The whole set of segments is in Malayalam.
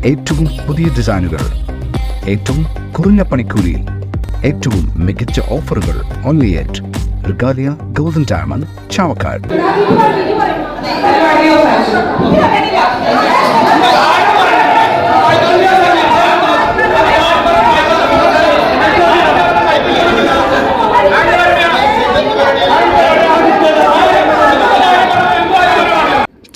ഏറ്റവും പുതിയ ഡിസൈനുകൾ, ഏറ്റവും കുറഞ്ഞ പണിക്കൂലിയിൽ, ഏറ്റവും മികച്ച ഓഫറുകൾ. Only at Regalia golden diamond, Chavakkad.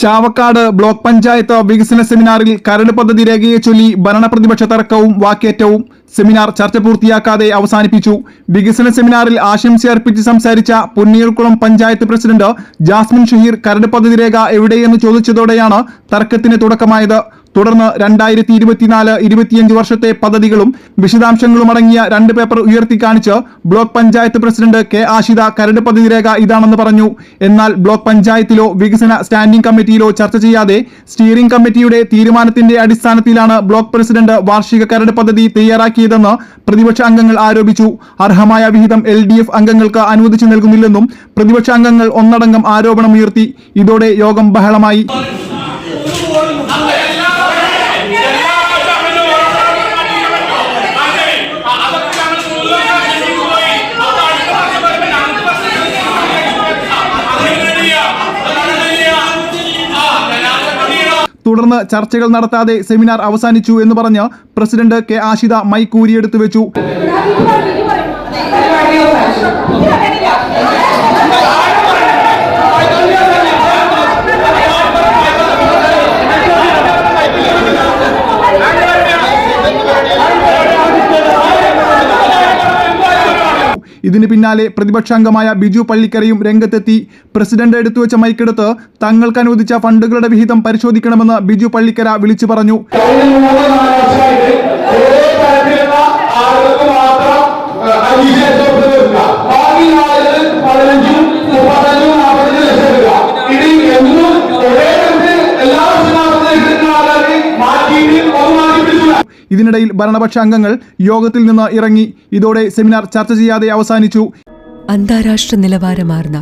Chavakkad block panchayat വികസന സെമിനാറിൽ കരട് പദ്ധതി രേഖയെ ചൊല്ലി ഭരണപ്രതിപക്ഷ തർക്കവും വാക്കേറ്റവും. സെമിനാർ ചർച്ച പൂർത്തിയാക്കാതെ അവസാനിപ്പിച്ചു. വികസന സെമിനാറിൽ ആശംസയർപ്പിച്ച് സംസാരിച്ച പുന്നയൂർകുളം പഞ്ചായത്ത് പ്രസിഡന്റ് ജാസ്മിൻ ഷഹീർ കരട് പദ്ധതി രേഖ എവിടെയെന്ന് ചോദിച്ചതോടെയാണ് തർക്കത്തിന് തുടക്കമായത്. തുടർന്ന് 2024-25 വർഷത്തെ പദ്ധതികളും വിശദാംശങ്ങളും അടങ്ങിയ 2 പേപ്പർ ഉയർത്തി കാണിച്ച് block panchayat president K Ashitha കരട് പദ്ധതി രേഖ ഇതാണെന്ന് പറഞ്ഞു. എന്നാൽ ബ്ലോക്ക് പഞ്ചായത്തിലോ വികസന സ്റ്റാൻഡിംഗ് കമ്മിറ്റിയിലോ ചർച്ച ചെയ്യാതെ സ്റ്റിയറിംഗ് കമ്മിറ്റിയുടെ തീരുമാനത്തിന്റെ അടിസ്ഥാനത്തിലാണ് ബ്ലോക്ക് പ്രസിഡന്റ് വാർഷിക കരട് പദ്ധതി തയ്യാറാക്കിയതെന്ന് പ്രതിപക്ഷ അംഗങ്ങൾ ആരോപിച്ചു. അർഹമായ വിഹിതം LDF അംഗങ്ങൾക്ക് അനുവദിച്ചു നൽകുന്നില്ലെന്നും പ്രതിപക്ഷ അംഗങ്ങൾ ഒന്നടങ്കം ആരോപണമുയർത്തി. ഇതോടെ യോഗം ബഹളമായി. തുടർന്ന് ചർച്ചകൾ നടത്താതെ സെമിനാർ അവസാനിച്ചു എന്ന് പറഞ്ഞ് പ്രസിഡന്റ് കെ ആഷിത മൈക്ക് ഊരിയെടുത്തു വെച്ചു. ഇതിന് പിന്നാലെ പ്രതിപക്ഷാംഗമായ ബിജു പള്ളിക്കരയും രംഗത്തെത്തി. പ്രസിഡന്റ് എടുത്തുവെച്ച മൈക്കെടുത്ത് തങ്ങൾക്ക് അനുവദിച്ച ഫണ്ടുകളുടെ വിഹിതം പരിശോധിക്കണമെന്ന് ബിജു പള്ളിക്കര വിളിച്ചു പറഞ്ഞു. ഇതിനിടയിൽ ഭരണപക്ഷ അംഗങ്ങൾ യോഗത്തിൽ നിന്ന് ഇറങ്ങി. ഇതോടെ സെമിനാർ ചർച്ച ചെയ്യാതെ അവസാനിച്ചു. അന്താരാഷ്ട്ര നിലവാരമാർന്ന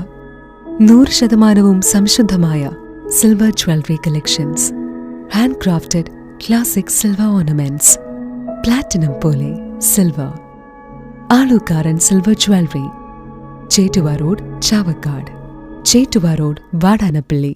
100% സംശുദ്ധമായ silver jewellery collections, hand crafted classic silver ornaments, platinum പോലെ silver, Alukkaran silver jewellery, Chettuva road, Chavakkad, Chettuva road, Vadanappally.